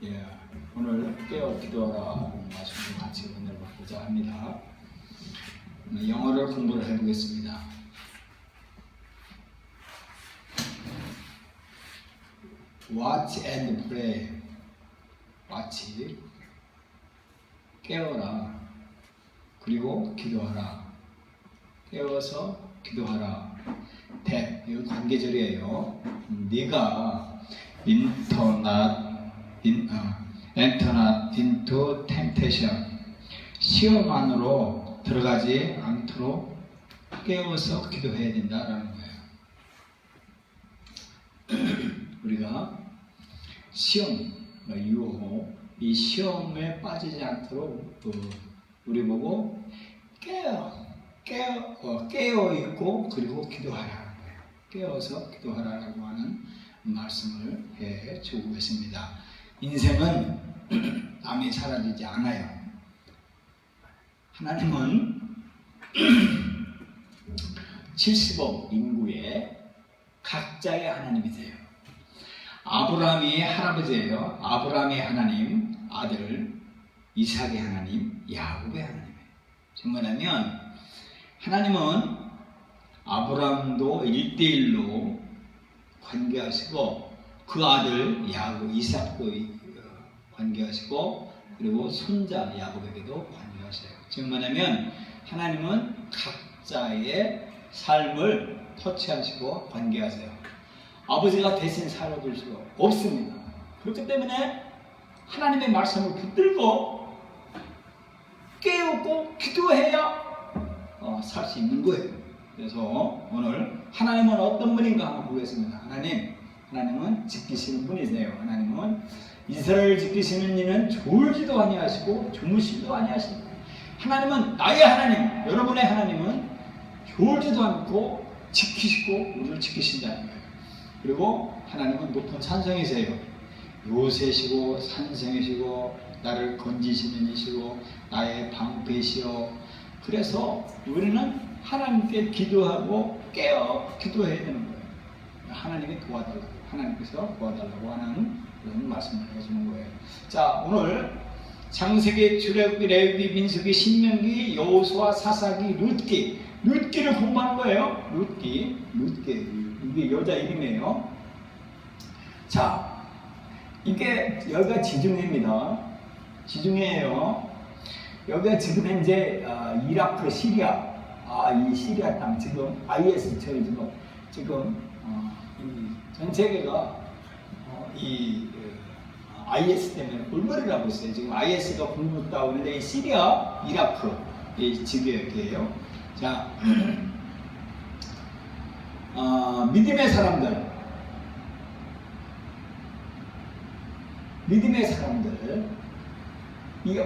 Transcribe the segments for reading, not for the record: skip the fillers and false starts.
예, 오늘 깨어 기도하라 말씀을 같이 은혜를 받고자 합니다. 영어를 공부를 해보겠습니다. Watch and pray. watch, 깨어라. 그리고 기도하라. 깨어서 기도하라. that, 이거 관계절이에요. 네가 enter not into temptation, 시험 안으로 들어가지 않도록 깨워서 기도해야 된다라는 거예요. 우리가 시험, 유혹, 이 시험에 빠지지 않도록 우리 보고 깨어 있고 그리고 기도하라는 거예요. 깨어서 기도하라라고 하는 말씀을 해 주고 있습니다. 인생은 남이 사라지지 않아요. 하나님은 70억 인구의 각자의 하나님이세요. 아브라함이 할아버지예요. 아브라함의 하나님, 아들 이삭의 하나님, 야곱의 하나님이에요. 뭐냐면 하나님은 아브라함도 1대1로 관계하시고 그 아들 야곱, 이삭도 관계하시고 그리고 손자 야곱에게도 관계하셔요. 즉 뭐냐면 하나님은 각자의 삶을 터치하시고 관계하세요. 아버지가 대신 살아줄 수가 없습니다. 그렇기 때문에 하나님의 말씀을 붙들고 깨우고 기도해야 살 수 있는 거예요. 그래서 오늘 하나님은 어떤 분인가 한번 보겠습니다. 하나님은 지키시는 분이세요. 하나님은 이스라엘 지키시는 이는 졸지도 아니하시고 주무시지도 아니하십니다. 하나님은 나의 하나님, 여러분의 하나님은 졸지도 않고 지키시고 우리를 지키신다는 거예요. 그리고 하나님은 높은 산성이세요. 요새시고 산성이시고 나를 건지시는 이시고 나의 방패시요. 그래서 우리는 하나님께 기도하고 깨어 기도해야 되는 거예요. 하나님이 도와달라고, 하나님께서 도와달라고 하는 그런 말씀을 해주는 거예요. 자, 오늘 창세기, 출애굽기, 레위기, 민수기, 신명기, 여호수아, 사사기, 룻기를 공부하는 거예요. 룻기 이게 여자 이름이에요. 자, 이게 여기가 지중해입니다. 지중해예요. 여기가 지금 현재 이라크, 시리아, 이 시리아 땅 지금 IS처럼 지금 전 세계가 이 IS 때문에 골머리를 하고 있어요. 지금 IS가 공격하고 있는데 이 시리아, 이라크 이 지역이에요. 자, 믿음의 사람들 이게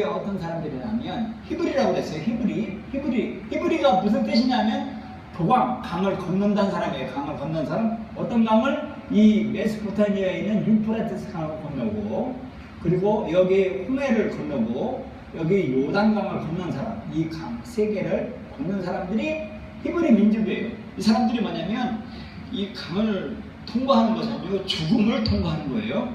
어떤 사람들이냐면 히브리라고 그랬어요. 히브리가 무슨 뜻이냐면 도강, 강을 건넌다는 사람이에요. 강을 건넌 사람. 어떤 강을? 이 메소포타미아에 있는 유프라테스 강을 건너고 그리고 여기 홍해를 건너고 여기 요단강을 건넌 사람. 이 강 세 개를 건넌 사람들이 히브리 민족이에요. 이 사람들이 뭐냐면 이 강을 통과하는 것이 아니고 죽음을 통과하는 거예요.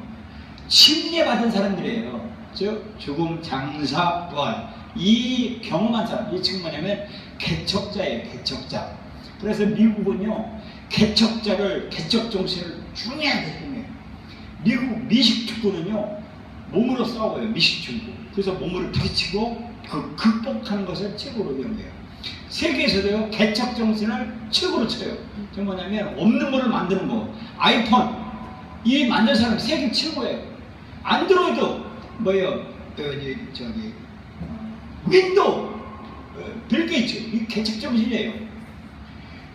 침례받은 사람들이에요. 즉 죽음, 장사, 부활 이 경험한 사람. 이 지금 뭐냐면 개척자예요. 개척자. 그래서 미국은요 개척 정신을 중요하게 생각해요. 미국 미식 축구는요 몸으로 싸워요. 미식 축구. 그래서 몸을 부딪히고 극복하는 것을 최고로 배워요. 세계에서도요 개척 정신을 최고로 쳐요. 저 뭐냐면 없는 거를 만드는 거. 아이폰 이 만든 사람 세계 최고예요. 안드로이드 뭐예요? 윈도우 빌 게이츠 이 개척 정신이에요.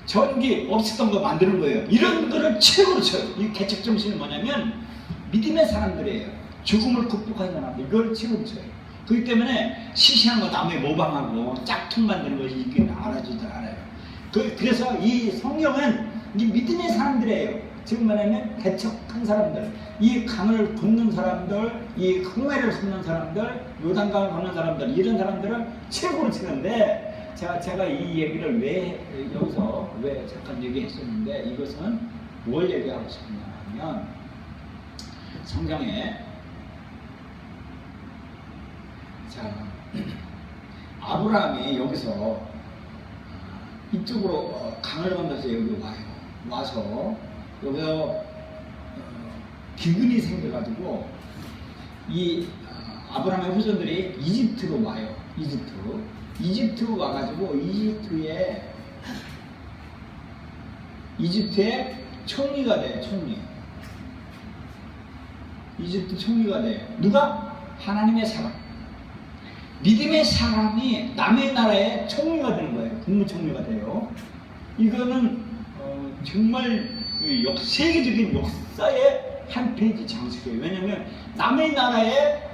전기 없었던 거 만드는 거예요. 이런 거를 최고로 쳐요. 이 개척 정신은 뭐냐면 믿음의 사람들이에요. 죽음을 극복한 사람들 이걸 최고로 쳐요. 그렇기 때문에 시시한 거 남의 모방하고 짝퉁 만드는 것이 이게 알아주들 알아요. 그래서 이 성경은 이 믿음의 사람들이에요. 지금 말하면 개척한 사람들, 이 강을 건넌 사람들, 이 홍해를 건넌 사람들, 요단강을 건넌 사람들, 이런 사람들을 최고로 치는데 제가 이 얘기를 여기서 잠깐 얘기했었는데 이것은 뭘 얘기하고 싶냐 하면 성경에. 자, 아브라함이 여기서 이쪽으로 강을 건너서 여기 와요. 와서 여기서 기근이 생겨가지고 이 아브라함의 후손들이 이집트로 와요. 이집트 와가지고 이집트의 총리가 돼요. 이집트 총리가 돼요. 누가? 하나님의 사람. 믿음의 사람이 남의 나라의 총리가 되는 거예요. 국무총리가 돼요. 이거는 정말 세계적인 역사의 한 페이지 장식이에요. 왜냐하면 남의 나라에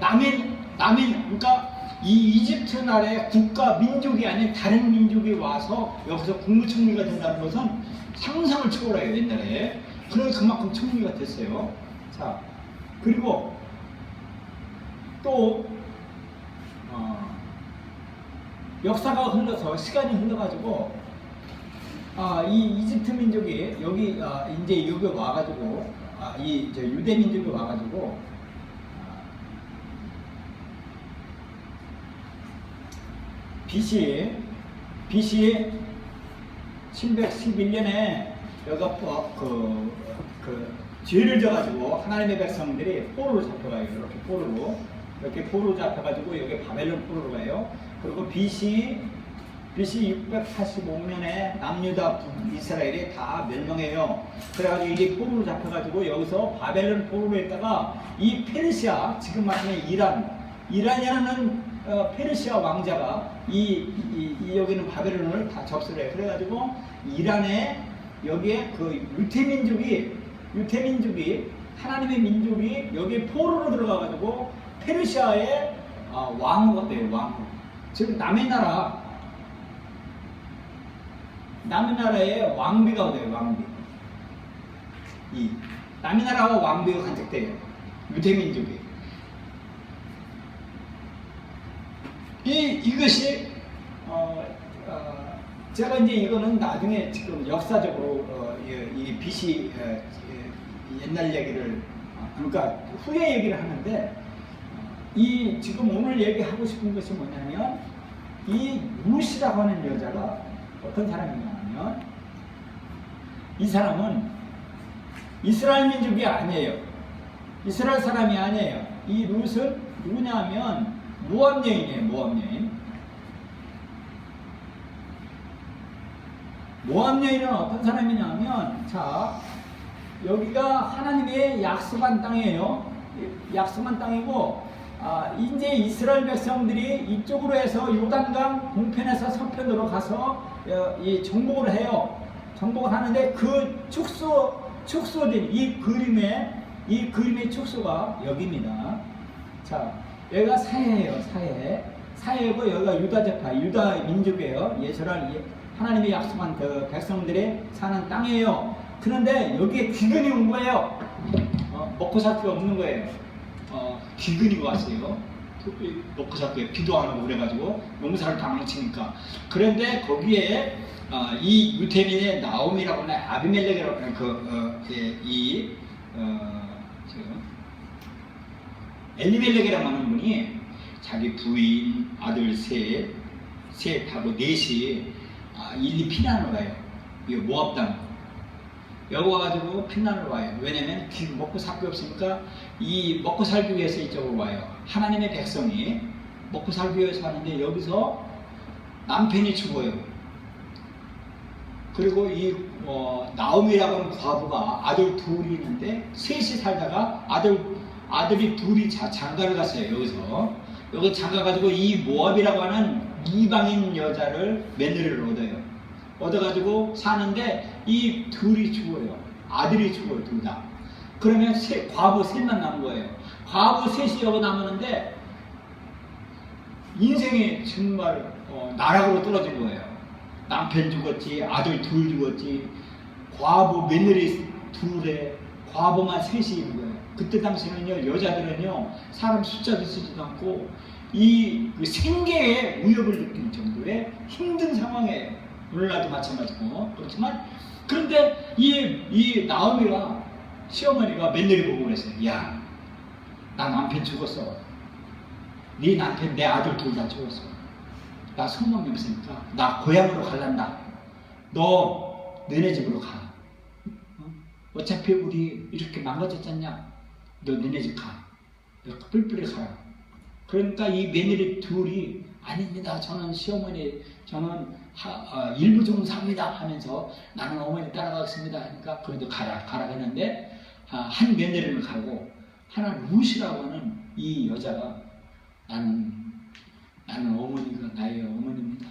그러니까 이 이집트 나라의 국가 민족이 아닌 다른 민족이 와서 여기서 국무총리가 된다는 것은 상상을 초월해요. 옛날에. 그래서 그만큼 총리가 됐어요. 자, 그리고 또 역사가 흘러서 시간이 흘러가지고 이 이집트 민족이 여기 이제 여기 와가지고 이 유대 민족이 와가지고 BC 711년에 여기가 죄를 져가지고 하나님의 백성들이 포로로 잡혀가요. 이렇게 포로로 잡혀가지고 여기 바벨론 포로로 가요. 그리고 BC 645년에 남유다 이스라엘이 다 멸망해요. 그래가지고 이게 포로로 잡혀가지고 여기서 바벨론 포로로 했다가 이 페르시아, 지금 말하는 이란이라는 페르시아 왕자가 여기는 바벨론을 다 접수를 해요. 그래가지고 이란에 여기에 그 유태민족이 하나님의 민족이 여기 포로로 들어가가지고 페르시아의 왕후가 돼요. 왕후. 즉 남의 나라의 왕비가 돼요. 왕비. 남의 나라와 왕비가 간직돼요. 유대민족이. 이것이 제가 이제 이거는 나중에 지금 역사적으로 이 BC 옛날 얘기를 그러니까 후에 얘기를 하는데 지금 오늘 얘기하고 싶은 것이 뭐냐면 이 루시라고 하는 여자가 어떤 사람이냐면 이 사람은 이스라엘 민족이 아니에요. 이스라엘 사람이 아니에요. 이 룻은 누구냐면 모압 여인이에요. 모압 여인은 어떤 사람이냐면 자 여기가 하나님의 약속한 땅이에요. 약속한 땅이고 이제 이스라엘 백성들이 이쪽으로 해서 요단강 동편에서 서편으로 가서 이 정복을 해요. 정복을 하는데 그 축소된 이 그림의 축소가 여기입니다. 자, 여기가 사해예요. 사해고 여기가 유다 민족이에요. 예전에 하나님의 약속한 그 백성들이 사는 땅이에요. 그런데 여기에 기근이 온 거예요. 먹고 살 게 없는 거예요. 기근이 왔어요. 먹고 살게 비도 안 오고 그래가지고 농사를 방황치니까. 그런데 거기에 이 유태민의 나오미라고 하는 아비멜렉이라고 하는 엘리멜렉이라고 하는 분이 자기 부인, 아들 셋하고 넷이 일리 피난을 가요. 이 모압 땅. 여기 와가지고 피난을 와요. 왜냐면 먹고 살 게 없으니까 이 먹고 살기 위해서 이쪽으로 와요. 하나님의 백성이 먹고 살기 위해서 하는데 여기서 남편이 죽어요. 그리고 이 나오미라고 하는 과부가 아들 둘이 있는데 셋이 살다가 아들이 둘이 장가를 갔어요. 여기 장가가지고 이 모압이라고 하는 이방인 여자를 며느리를 얻어요. 얻어가지고 사는데 이 둘이 죽어요. 아들이 죽어요. 둘 다. 그러면 과부 셋만 남은 거예요. 과부 셋이 여기 남았는데 인생이 정말 나락으로 떨어진 거예요. 남편 죽었지, 아들 둘 죽었지, 과부 며느리 둘에 과부만 셋이 있는 거예요. 그때 당시에는요, 여자들은요, 사람 숫자도 쓰지도 않고 그 생계의 위협을 느낄 정도의 힘든 상황이에요. 오늘날도 마찬가지고. 그렇지만 그런데 이 나오미가 시어머니가 며느리 보고 그랬어요. 야, 나 남편 죽었어. 네 남편 내 아들 둘 다 죽었어. 나 소망이 없으니까 나 고향으로 갈란다. 너 너네 집으로 가. 어차피 우리 이렇게 망가졌잖냐. 너 너네 집 가. 이렇게 뿔뿔이 가라. 그러니까 이 며느리 둘이 아닙니다. 저는 시어머니 저는 일부 종사합니다 하면서 나는 어머니 따라가겠습니다 하니까 그래도 가라 했는데 한 며느리를 가고 하나 루시라고 하는 이 여자가 나는 어머니가 나의 어머니입니다.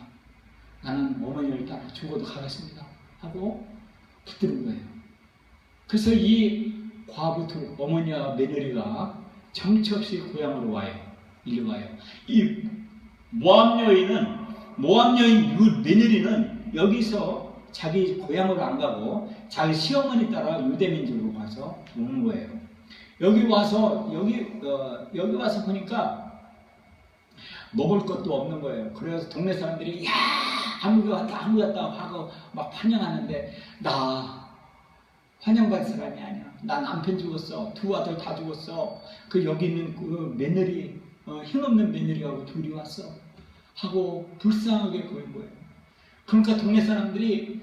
나는 어머니를 따라 죽어도 가겠습니다 하고 붙드는 거예요. 그래서 이 과부 둘 어머니와 며느리가 정처 없이 고향으로 와요. 일로 와요. 이 모압 여인 며느리는 여기서 자기 고향으로 안 가고 자기 시어머니 따라 유대민족으로 가서 오는 거예요. 여기 와서 보니까 먹을 것도 없는 거예요. 그래서 동네 사람들이 야 한국 왔다 하고 막 환영하는데 나 환영받을 사람이 아니야. 나 남편 죽었어. 두 아들 다 죽었어. 그 여기 있는 그 며느리 힘없는 며느리하고 둘이 왔어 하고 불쌍하게 보인 거예요. 그러니까 동네 사람들이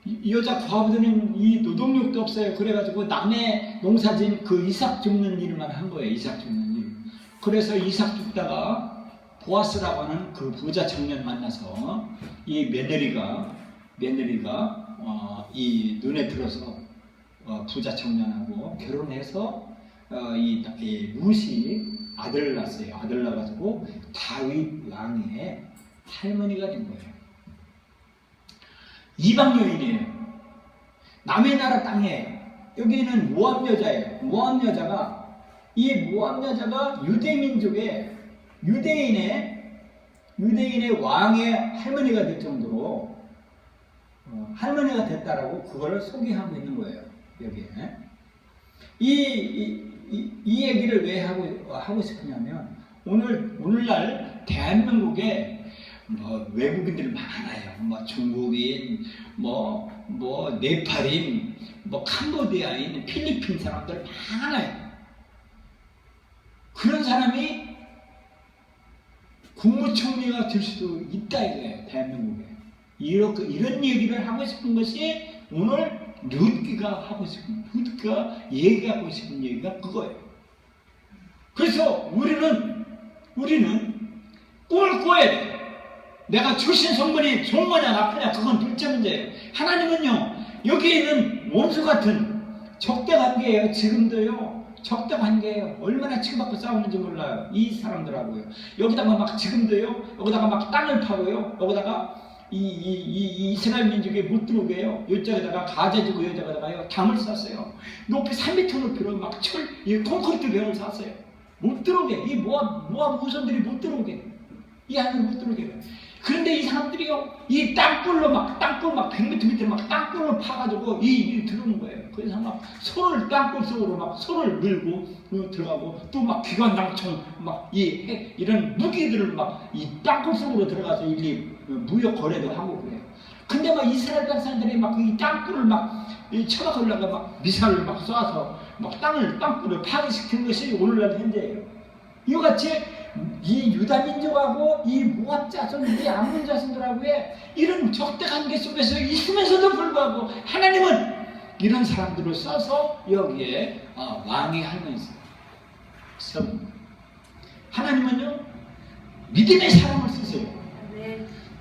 이 여자 과부들은 이 노동력도 없어요. 그래가지고 남의 농사진 그 이삭 줍는 일만 한 거예요. 이삭 줍는 일. 그래서 이삭 줍다가 보아스라고 하는 그 부자 청년 만나서 이 며느리가 이 눈에 들어서 부자 청년하고 결혼해서 이 루시 아들을 낳았어요. 아들 낳아가지고 다윗 왕의 할머니가 된 거예요. 이방 여인이에요. 남의 나라 땅에 여기는 모압 여자예요. 모압 여자가 유대인의 왕의 할머니가 될 정도로 할머니가 됐다라고 그걸 소개하고 있는 거예요. 여기에 이 얘기를 왜 하고 싶으냐면 오늘날 대한민국에 외국인들 많아요. 중국인, 네팔인, 캄보디아인, 필리핀 사람들 많아요. 그런 사람이 국무총리가 될 수도 있다 이거예요. 대한민국에. 이런 얘기를 하고 싶은 것이 오늘 룻기가 얘기하고 싶은 얘기가 그거예요. 그래서 우리는 꿈을 꿔야 돼요. 내가 출신 성분이 좋은 거냐 나쁘냐 그건 둘째 문제예요. 하나님은요 여기에 있는 원수 같은 적대 관계예요. 지금도요 적대 관계예요. 얼마나 치고받고 싸우는지 몰라요. 이 사람들하고요. 여기다가 막 지금도요 여기다가 막 땅을 파고요. 여기다가 이 이스라엘 민족에 못 들어오게 해요. 이쪽에다가 가자지구 여자에다가요 담을 쌌어요. 높이 3m 높이로 막 콘크리트 벽을 쌌어요. 못 들어오게. 이 모압 후손들이 못 들어오게. 이 안으로 못 들어오게. 그런데 이 사람들이요 이 땅굴로 막 100m 밑에 막 땅굴로 파가지고 이 들어오는 거예요. 그래서 막 땅굴 속으로 막 손을 밀고 들어가고 또 막 기관장총 이런 무기들을 막 이 땅굴 속으로 들어가서 무역 거래도 하고 그래요. 근데 막 이스라엘 백성들이 막 이 땅굴을 막 쳐박으려고 막 미사일을 막 쏴서 막 땅굴을 파괴시킨 것이 오늘날 현재예요. 이같이 이 유다 민족하고 이 모압 자손, 이 암몬 자손들하고의 이런 적대 관계 속에서 있으면서도 불구하고 하나님은 이런 사람들을 써서 여기에 왕의 할머니 있어요. 하나님은요 믿음의 사람을 쓰세요.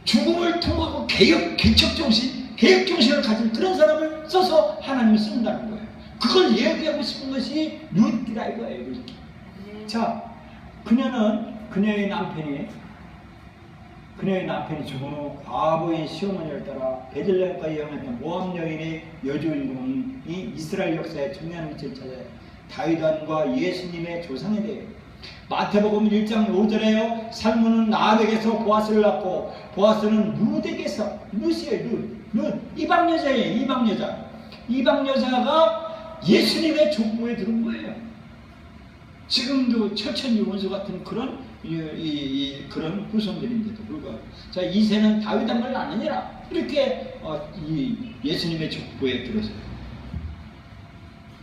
죽음을 통하고 개척 정신을 가진 그런 사람을 써서 하나님이 쓴다는 거예요. 그걸 얘기하고 싶은 것이 룻기라 이거예요. 룻기. 자, 그녀의 남편이 죽은 후 과부인 시어머니를 따라 베들레헴까지 여행했던 모압 여인의 여주인공이 이스라엘 역사의 중요한 위치를 찾아요. 다윗 왕과 예수님의 조상에 대해 마태복음 1장 5절에요. 살문은 나백에서 보아스를 낳고 보아스는 룻에게서 룻 이방 여자예요. 이방 여자가 예수님의 족보에 들은 거예요. 지금도 철천지 원수 같은 그런 후손들인데도 불구하고 자 이세는 다윗 왕을 낳느니라 이렇게 예수님의 족보에 들어서요.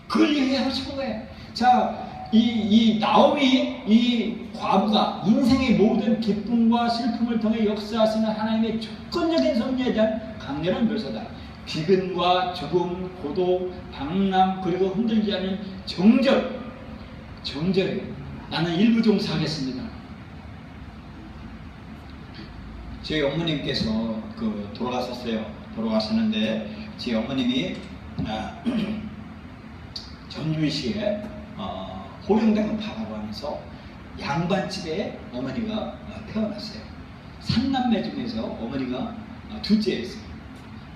그걸 얘기하고 싶은 거예요. 자 이 나오미, 이 과부가 인생의 모든 기쁨과 슬픔을 통해 역사하시는 하나님의 조건적인 섭리에 대한 강렬한 묘사다. 기근과 죽음, 고독, 방랑, 그리고 흔들지 않은 정절이에요. 나는 일부 종사하겠습니다. 저희 어머님께서 돌아가셨는데 제 어머님이 전주시에 호령대금 파라고 하면서 양반집에 어머니가 태어났어요. 3남매 중에서 어머니가 둘째였어요.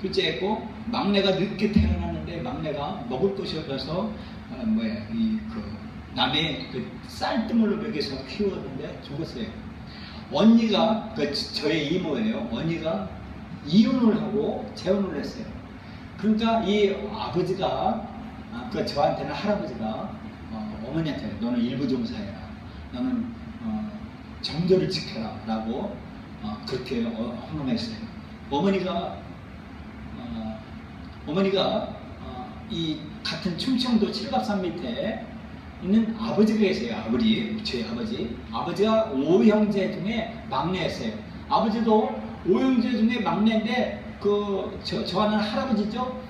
둘째였고 막내가 늦게 태어났는데 막내가 먹을 것이 없어서 남의 쌀뜨물로 먹여서 키웠는데 죽었어요. 언니가 저의 이모예요. 언니가 이혼을 하고 재혼을 했어요. 그러니까 이 아버지가 저한테는 할아버지가 어머니한테 너는 일부종사해라. 너는 정절을 지켜라 라고 그렇게 헌금했어요. 어머니가 이 같은 충청도 칠갑산 밑에 있는 아버지가 계세요. 저희 아버지가 5형제 중에 막내였어요. 아버지도 5형제 중에 막내인데 저하는 할아버지죠.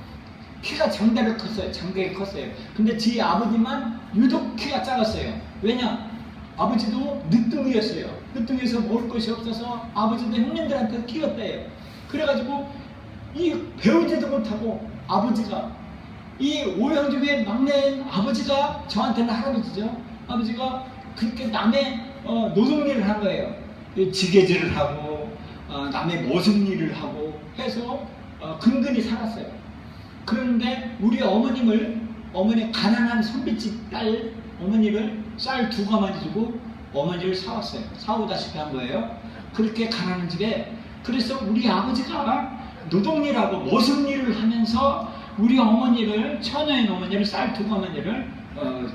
키가 장대게 컸어요. 근데 제 아버지만 유독 키가 작았어요. 왜냐? 아버지도 늦둥이였어요. 늦둥이에서 먹을 것이 없어서 아버지도 형님들한테 키웠대요. 그래가지고 이 배우지도 못하고 아버지가 이 5형 중에 막내인 아버지가 저한테는 할아버지죠. 아버지가 그렇게 남의 노동일을 한 거예요. 지게질을 하고 남의 모습일을 하고 해서 근근히 살았어요. 그런데 우리 어머니 가난한 선비집 딸 어머니를 쌀 2가마니 주고 어머니를 사왔어요. 사오다시피 한 거예요. 그렇게 가난한 집에. 그래서 우리 아버지가 노동일하고 모습일을 하면서 우리 어머니를, 처녀인 어머니를 쌀 2가마니를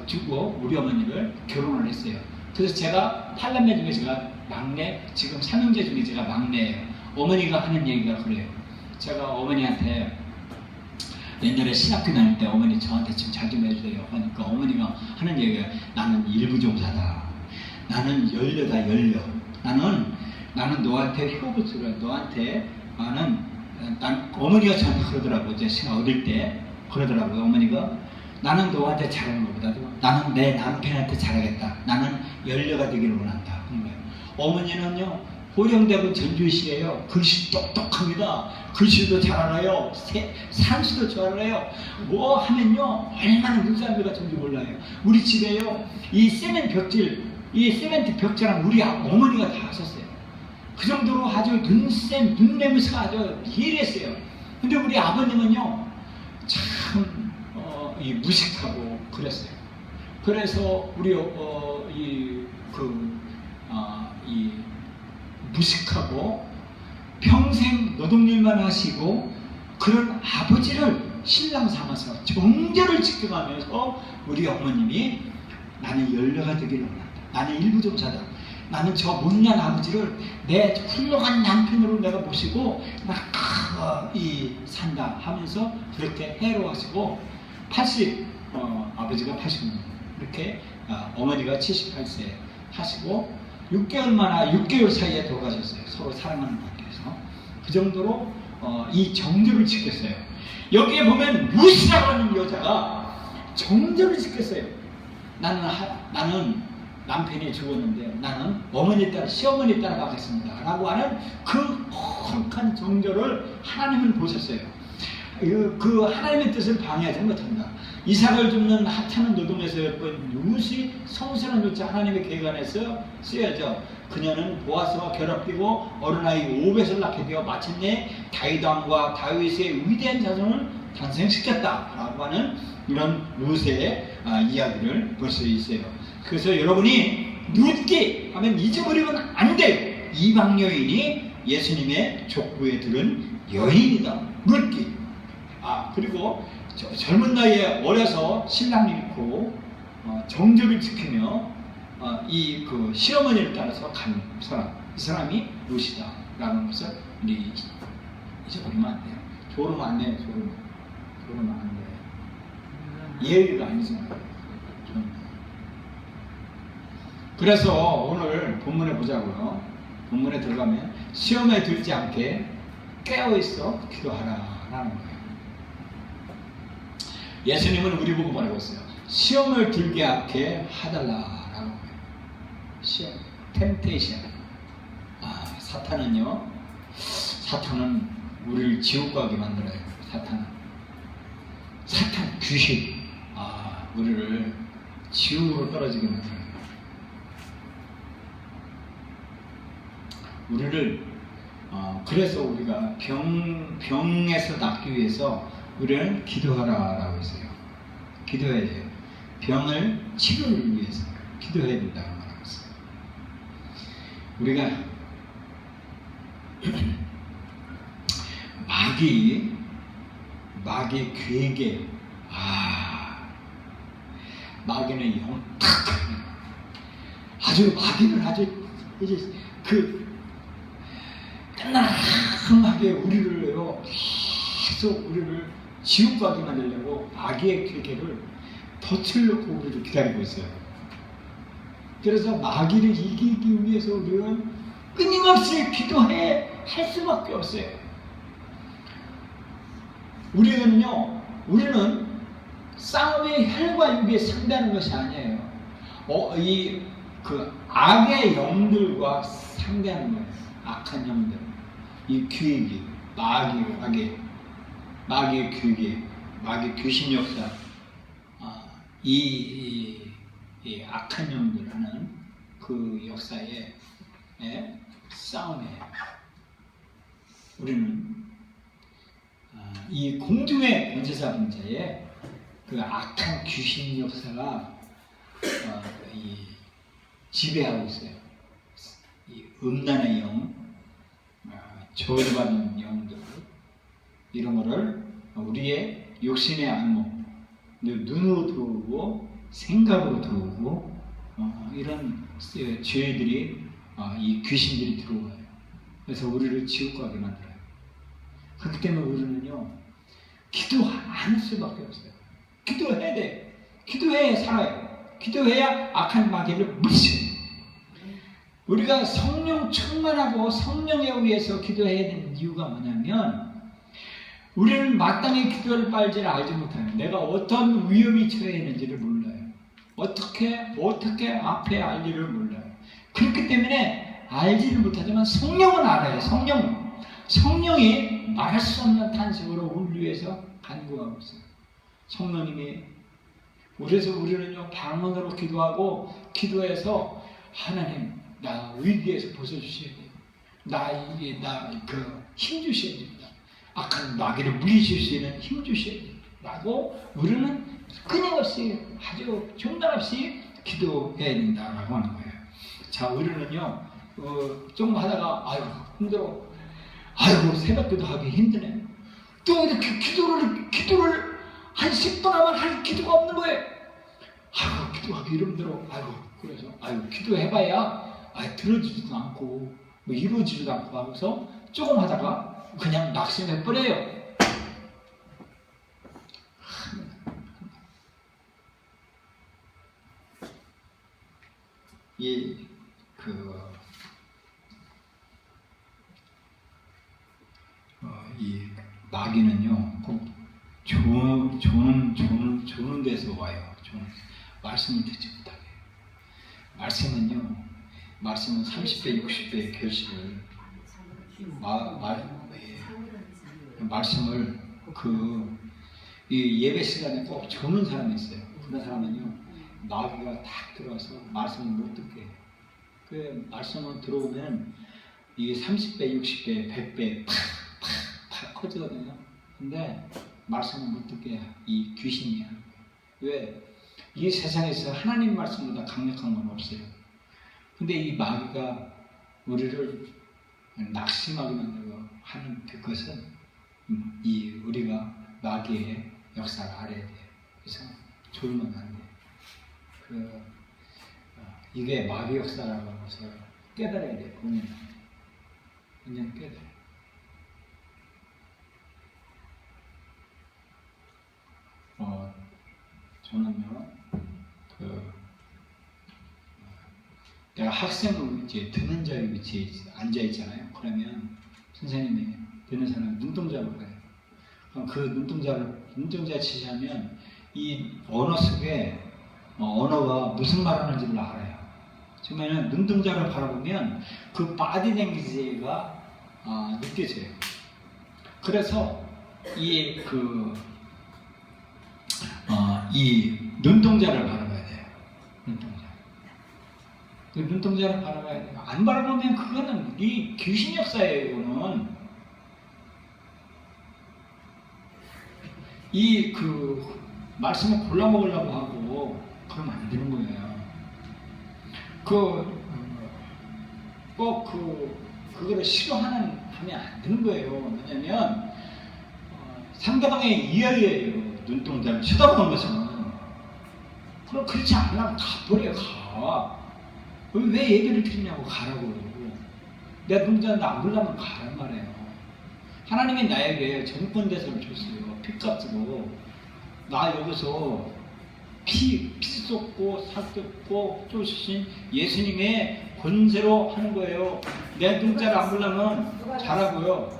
주고 우리 어머니를 결혼을 했어요. 그래서 제가 8남매 중에 제가 막내, 지금 3형제 중에 제가 막내예요. 어머니가 하는 얘기가 그래요. 제가 어머니한테 옛날에 신학교 다닐 때 어머니 저한테 좀 잘 좀 해주세요 하니까 어머니가 하는 얘기가 나는 일부종사다. 나는 열려다. 나는 너한테 효부스러워. 어머니가 저한테 그러더라고요. 제가 어릴 때 그러더라고요. 어머니가 나는 너한테 잘하는 것보다도 나는 내 남편한테 잘하겠다. 나는 열려가 되기를 원한다. 어머니는요 호령대군 전주시예요. 글씨 똑똑합니다. 글씨도 잘 알아요. 산수도 잘 알아요. 뭐 하면요 얼마나 눈썰미가 좋은지 몰라요. 우리 집에요 이 세멘트 벽지랑 우리 어머니가 다 하셨어요. 그 정도로 아주 눈냄새가 아주 예리했어요. 근데 우리 아버님은요 참 무식하고 그랬어요. 그래서 우리 무식하고 평생 노동일만 하시고 그런 아버지를 신랑 삼아서 정절을 지켜가면서 우리 어머님이 나는 열려가 되기를 원한다. 나는 일부종사다. 나는 저 못난 아버지를 내 훌륭한 남편으로 내가 모시고 산다 하면서 그렇게 해로하시고 아버지가 80년 이렇게 어머니가 78세 하시고 6개월 사이에 돌아가셨어요. 서로 사랑하는 것 같아서. 그 정도로 이 정절을 지켰어요. 여기에 보면 루시라고 하는 여자가 정절을 지켰어요. 나는 남편이 죽었는데 나는 시어머니 따라 가겠습니다 라고 하는 그 거룩한 정절을 하나님은 보셨어요. 그 하나님의 뜻을 방해하지 못한다. 이삭을 줍는 하찮은 노동에서였던 루시 성스러운 여자 하나님의 계획 안에서 쓰여져 그녀는 보아스와 결합되고 어린 나이 5벳을 낳게 되어 마침내 다윗 왕과 다윗의 위대한 자손을 탄생시켰다 라고 하는 이런 루스의 이야기를 볼 수 있어요. 그래서 여러분이 룻기 하면 잊어버리면 안 돼요. 이방 여인이 예수님의 족부에 들은 여인이다. 룻기. 그리고 젊은 나이에 어려서 신랑 잃고 정절을 지키며 그 시어머니를 따라서 간 사람, 이 사람이 룻이다라는 것을 우리 잊어버리면 안 돼요. 조르면 안 돼요. 조르면 안 돼요. 예의가 아니잖아요. 그래서 오늘 본문에 보자고요. 본문에 들어가면 시험에 들지 않게 깨어있어 기도하라 라는 거예요. 예수님은 우리 보고 뭐라고 했어요? 시험을 들게 않게 하달라라는 거예요. 시험, 템테이션. 사탄은요, 사탄은 우리를 지옥 가게 만들어요. 사탄 귀신, 우리를 지옥으로 떨어지게 만들어요. 우리를 그래서 우리가 병에서 낫기 위해서 우리는 기도하라라고 했어요. 기도해야 돼요. 병을 치료를 위해서 기도해야 된다고 말하고 있어요. 우리가 마귀 괴계, 마귀는 마귀는 이제 끝나게 우리를요, 계속 우리를 지옥 가게 만들려고 마귀의 괴계를 덫을 놓고 우리를 기다리고 있어요. 그래서 마귀를 이기기 위해서 우리는 끊임없이 기도해 할 수밖에 없어요. 우리는 싸움의 혈과 육에 상대하는 것이 아니에요. 악의 영들과 상대하는 거예요. 악한 영들. 이 귀기, 마귀의 귀기, 마귀 귀신 역사. 이 악한 영들 하는 그 역사의 싸움이에요. 우리는 이 공중의 권세자 분자의 그 악한 귀신 역사가 지배하고 있어요. 이 음란의 영, 저주받는 영들, 이런 거를 우리의 욕심의 안목, 눈으로 들어오고 생각으로 들어오고 이런 죄들이 이 귀신들이 들어와요. 그래서 우리를 지옥 가게 만들어요. 그렇기 때문에 우리는요, 기도 안 할 수밖에 없어요. 기도해야 돼. 기도해야 살아요. 기도해야 악한 마귀를 물리쳐요. 우리가 성령 충만하고 성령에 의해서 기도해야 되는 이유가 뭐냐면, 우리는 마땅히 기도를 빨지를 알지 못하는, 내가 어떤 위험이 처해 있는지를 몰라요. 어떻게 앞에 알 일을 몰라요. 그렇기 때문에 알지를 못하지만 성령은 알아요. 성령이 말할 수 없는 탄식으로 우리를 위해서 간구하고 있어요. 성령님이. 그래서 우리는요, 방언으로 기도하고, 기도해서 하나님, 나 위기에서 벗어주셔야 돼요. 힘 주셔야 됩니다. 악한 마귀를 물리칠 수 있는 힘 주셔야 돼요. 라고 우리는 끊임없이 아주 중단 없이 기도해야 된다라고 하는 거예요. 자, 우리는요, 좀 하다가, 힘들어. 새벽기도 하기 힘드네. 또 이렇게 기도를 한 10분 하면 할 기도가 없는 거예요. 기도하기 힘들어. 그래서, 기도해봐야, 들어주지도 않고, 이루어지지도 않고 하면서 조금 하다가 그냥 낙심해버려요. 이 마귀는요, 꼭 조는 데서 와요. 말씀을 듣지 못하게. 말씀은 30배, 60배의 결실을, 말씀을 이 예배 시간에 꼭 조는 사람이 있어요. 그런 사람은요, 마귀가 탁 들어와서 말씀을 못 듣게 해요. 그 말씀을 들어오면 이 30배, 60배, 100배 팍 커지거든요. 근데 말씀을 못 듣게 해요. 이 귀신이야. 왜? 이 세상에서 하나님 말씀보다 강력한 건 없어요. 근데 이 마귀가 우리를 낙심하게 만들고 하는 그것은 우리가 마귀의 역사를 알아야 돼요. 그래서 졸면 안 돼요. 이게 마귀 역사라고 해서 깨달아야 돼요. 그냥 깨달아요. 저는요, 내가 학생을 이제 듣는 자리 위치에 앉아 있잖아요. 그러면 선생님이 듣는 사람 눈동자로 가요. 그럼 그 눈동자 치시하면 이 언어 속에 언어가 무슨 말 하는지를 알아요. 처음에는 눈동자를 바라보면 그 바디 랭귀지가 느껴져요. 그래서 이 눈동자를 바라봐야 돼요. 눈동자를 바라봐야 돼요. 안 바라보면 그거는 이 귀신 역사예요. 이거는 말씀을 골라 먹으려고 하고 그러면 안 되는 거예요. 그거를 싫어하면 안 되는 거예요. 왜냐면 상대방의 이야기예요. 눈동자를 쳐다보는 것은. 그럼 그렇지 않으면 가버려요. 가. 왜 얘기를 드리냐고 가라고 그러고. 내 눈동자는 안 보려면 가란 말이에요. 하나님이 나에게 전권대사를 줬어요. 피값으로. 나 여기서 피 쏟고 살 뜯고 쫓으신 예수님의 권세로 하는 거예요. 내 눈동자를 안 보려면 잘하고요.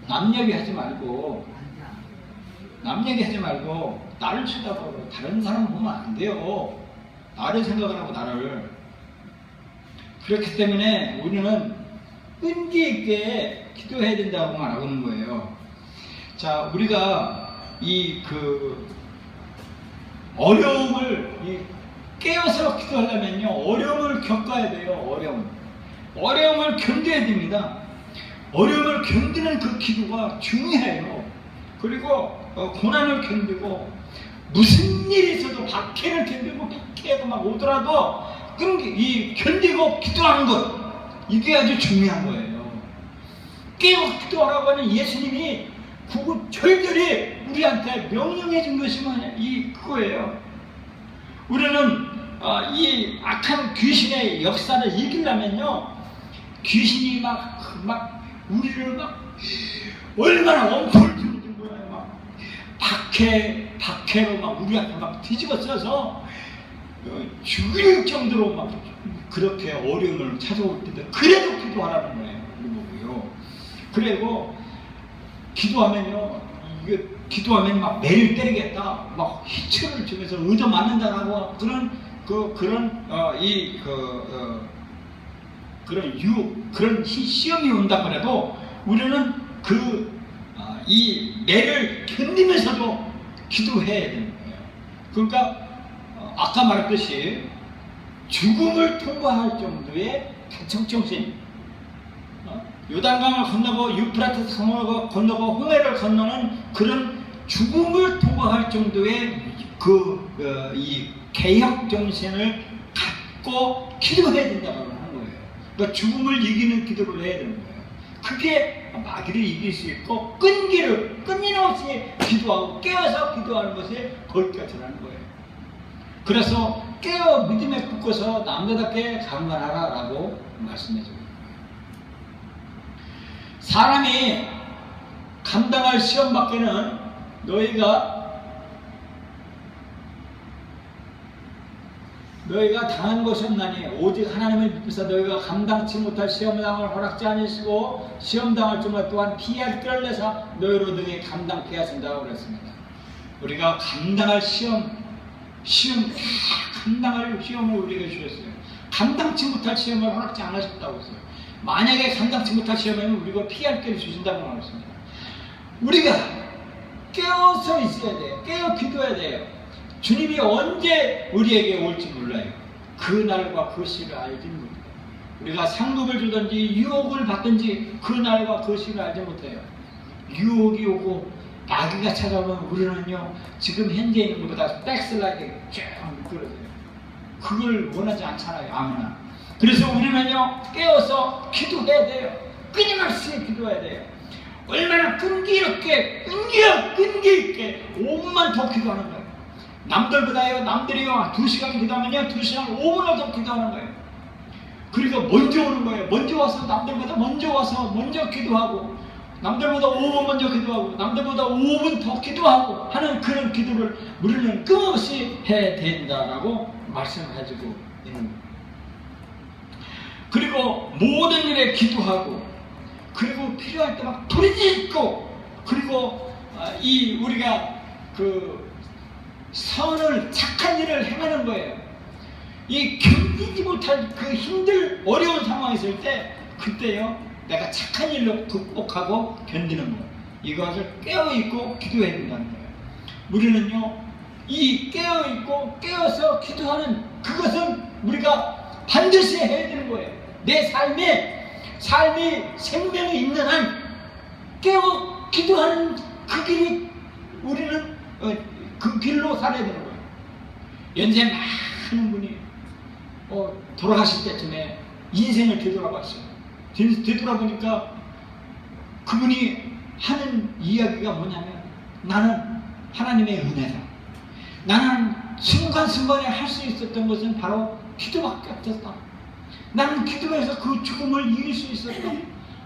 남 얘기하지 말고 나를 쳐다보고 다른 사람 보면 안 돼요. 나를 생각을 하고 그렇기 때문에 우리는 끈기 있게 기도해야 된다고 말하고 있는 거예요. 자, 우리가 어려움을 깨어서 기도하려면요, 어려움을 겪어야 돼요. 어려움을 견뎌야 됩니다. 어려움을 견디는 그 기도가 중요해요. 그리고 고난을 견디고 무슨 일이 있어도 박해를 견디고 박해가 막 오더라도 견디고 기도하는 것, 이게 아주 중요한 거예요. 깨어 기도하라고 하는 예수님이 절절히 우리한테 명령해 준 것이 그거예요. 우리는 이 악한 귀신의 역사를 이기려면요, 귀신이 우리를 얼마나 원포를 주는 거예요. 박해로 우리 앞에 뒤집어 써서 죽일 정도로 그렇게 어려움을 찾아올 때도 그래도 기도하라는 거예요. 그리고 기도하면요, 기도하면 매를 때리겠다, 희철을 주면서 얻어 맞는다라고 그런 유혹, 그런 시험이 온다 그래도 우리는 이 매를 견디면서도 기도해야 되는 거예요. 그러니까 아까 말했듯이 죽음을 통과할 정도의 개척정신, 요단강을 건너고 유프라테스 강을 건너고 홍해를 건너는 그런 죽음을 통과할 정도의 이 개혁 정신을 갖고 기도해야 된다고 하는 거예요. 그러니까 죽음을 이기는 기도를 해야 되는 거예요. 그게 마귀를 이길 수 있고 끊임없이 기도하고 깨어서 기도하는 것이 거기까지라는 거예요. 그래서 깨어 믿음에 붙고서 남자답게 강건하라라고 말씀해 줍니다. 사람이 감당할 시험 밖에는 너희가 당한 것이 없나니 오직 하나님을 믿으사 너희가 감당치 못할 시험당을 허락지 않으시고 시험당할 중에 또한 피할 뜰을 내사 너희로 능히 감당케 하신다고 그랬습니다. 우리가 감당할 감당할 시험을 우리에게 주셨어요. 감당치 못할 시험을 허락지 않으셨다고 했어요. 만약에 감당치 못할 시험에는 우리가 피할 길을 주신다고 말했습니다. 우리가 깨어서 있어야 돼요. 깨어 기도해야 돼요. 주님이 언제 우리에게 올지 몰라요. 그날과 그 시를 알지 못해요. 우리가 상급을 주든지 유혹을 받든지 그날과 그 시를 알지 못해요. 유혹이 오고 마귀가 찾아오면 우리는요, 지금 현재 있는 것보다 백슬라이드 쭉 미끄러져요. 그걸 원하지 않잖아요, 아무나. 그래서 우리는요, 깨어서 기도해야 돼요. 끊임없이 기도해야 돼요. 얼마나 끈기 있게 5분만 더 기도하는 거예요. 남들보다요, 남들이요 2시간 기도하면요 2시간 5분을 더 기도하는 거예요. 그리고 먼저 오는 거예요. 먼저 와서 남들보다 먼저 와서 먼저 기도하고 남들보다 5분 먼저 기도하고 남들보다 5분 더 기도하고 하는 그런 기도를 우리는 끊임없이 해야 된다라고 말씀해주고 있는 거예요. 그리고 모든 일에 기도하고 그리고 필요할 때 막 부르짖고 그리고 이 우리가 그 선을 착한 일을 행하는 거예요. 이 견디지 못할 그 힘들 어려운 상황이 있을 때 그때요 내가 착한 일로 극복하고 견디는 거예요. 이것을 깨어있고 기도해야 된다는 거예요. 우리는요 이 깨어있고 깨어서 기도하는 그것은 우리가 반드시 해야 되는 거예요. 내 삶이 생명이 있는 한 깨어 기도하는 그 길이 우리는 그 길로 살아야 되는 거예요. 연세 많은 분이 돌아가실 때쯤에 인생을 되돌아봤어요. 되돌아보니까 그분이 하는 이야기가 뭐냐면 나는 하나님의 은혜다. 나는 순간순간에 할 수 있었던 것은 바로 기도밖에 없었다. 나는 기도해서 그 죽음을 이길 수 있었다.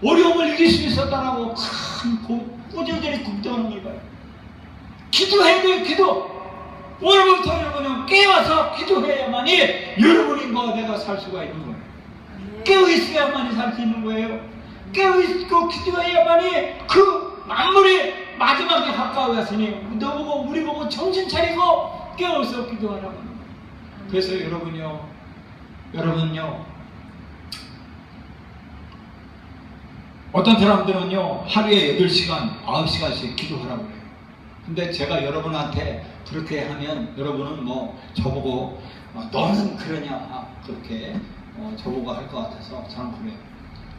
어려움을 이길 수 있었다라고 큰 꾸준히 굽더하는 걸 봐요. 기도해야 돼요. 기도. 오늘부터 여러분은 깨어서 기도해야만이 여러분과 내가 살 수가 있는 거예요. 깨어있어야만이 살 수 있는 거예요. 깨어있고 기도해야만이 그 만물이 마지막에 가까워졌으니 너보고 우리 보고 정신 차리고 깨어서 기도하라고. 그래서 여러분요 어떤 사람들은요 하루에 8시간 9시간씩 기도하라고 그래요. 근데 제가 여러분한테 그렇게 하면 여러분은 뭐 저보고 너는 그러냐 그렇게 저보고 할 것 같아서 저는 그래요.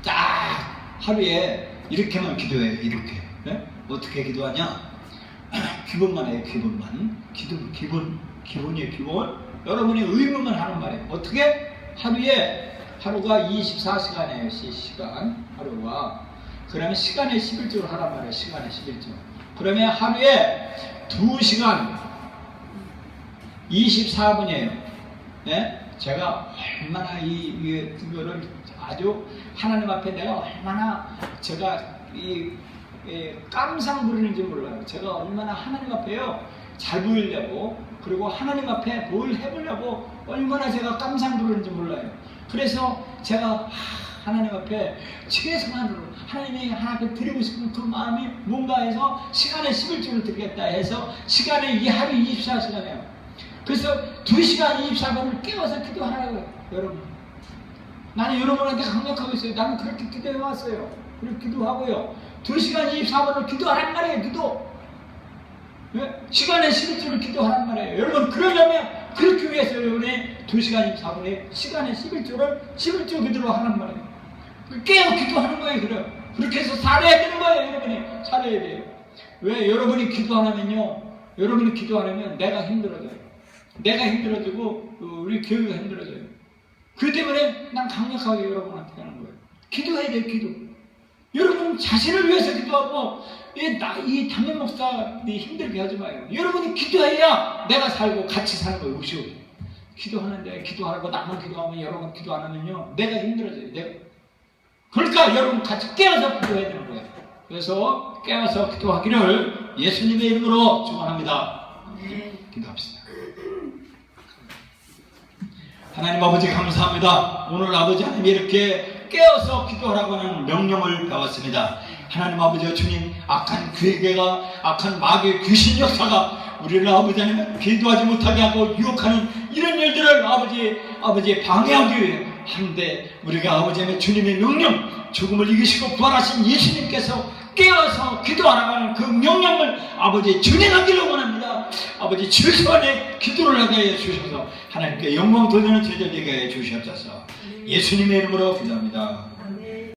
딱 하루에 이렇게만 기도해요. 이렇게. 네? 어떻게 기도하냐? 기본만 해요. 기본만. 기본이에요. 기본. 여러분이 의문만 하는 말이에요. 어떻게? 하루가 24시간이에요. 시간 하루가. 그러면 시간에 11조를 하란 말이에요. 시간에 11조. 그러면 하루에 2시간 24분이에요. 네? 제가 얼마나 이거를 아주 하나님 앞에 내가 얼마나 제가 깜상 부리는지 몰라요. 제가 얼마나 하나님 앞에요 잘 보이려고 그리고 하나님 앞에 뭘 해보려고 얼마나 제가 깜상 부리는지 몰라요. 그래서 제가 하나님 앞에 최선한으로 하나님이 하나님 앞에 드리고 싶은 그 마음이 뭔가 해서 시간에 11조를 드리겠다 해서 시간에 이 하루 24시간이에요. 그래서 2시간 24분을 깨워서 기도하라고요. 여러분 나는 여러분한테 강력하고 있어요. 나는 그렇게 기도해왔어요. 그렇게 기도하고요 2시간 24분을 기도하란 말이에요. 기도 시간에 11조를 기도하란 말이에요. 여러분 그러려면 그렇게 위해서 여러분의 2시간 24분에 시간에 11조 기도로 하란 말이에요. 깨어 기도하는 거예요. 그렇게 해서 살아야 되는 거예요. 여러분이 살아야 돼요. 왜 여러분이 기도 안 하면요 여러분이 기도 안 하면 내가 힘들어져요. 내가 힘들어지고 우리 교회가 힘들어져요. 그 때문에 난 강력하게 여러분한테 하는 거예요. 기도해야 돼요. 기도. 여러분 자신을 위해서 기도하고 이 담임 목사 힘들게 하지 마요. 여러분이 기도해야 내가 살고 같이 사는 거예요. 우시오. 기도하는데 기도하라고 나만 기도하면 여러분 기도 안 하면요 내가 힘들어져요. 그러니까 여러분 같이 깨어서 기도해야 되는 거예요. 그래서 깨어서 기도하기를 예수님의 이름으로 축원합니다. 기도합시다. 하나님 아버지 감사합니다. 오늘 아버지 하나님이 이렇게 깨어서 기도하라고 하는 명령을 배웠습니다. 하나님 아버지 주님 악한 괴계가 악한 마귀의 귀신 역사가 우리를 아버지 하나님 기도하지 못하게 하고 유혹하는 이런 일들을 아버지 방해하기 위해 하는데 우리가 아버지 하나님 주님의 명령 죽음을 이기시고 부활하신 예수님께서 깨어서 기도하라고 하는 그 명령을 아버지 준행하기를 원합니다. 아버지 최소한의 기도를 하게 해 주셔서 하나님께 영광 돌리는 제자 되게 해 주시옵소서. 예수님의 이름으로 기도합니다.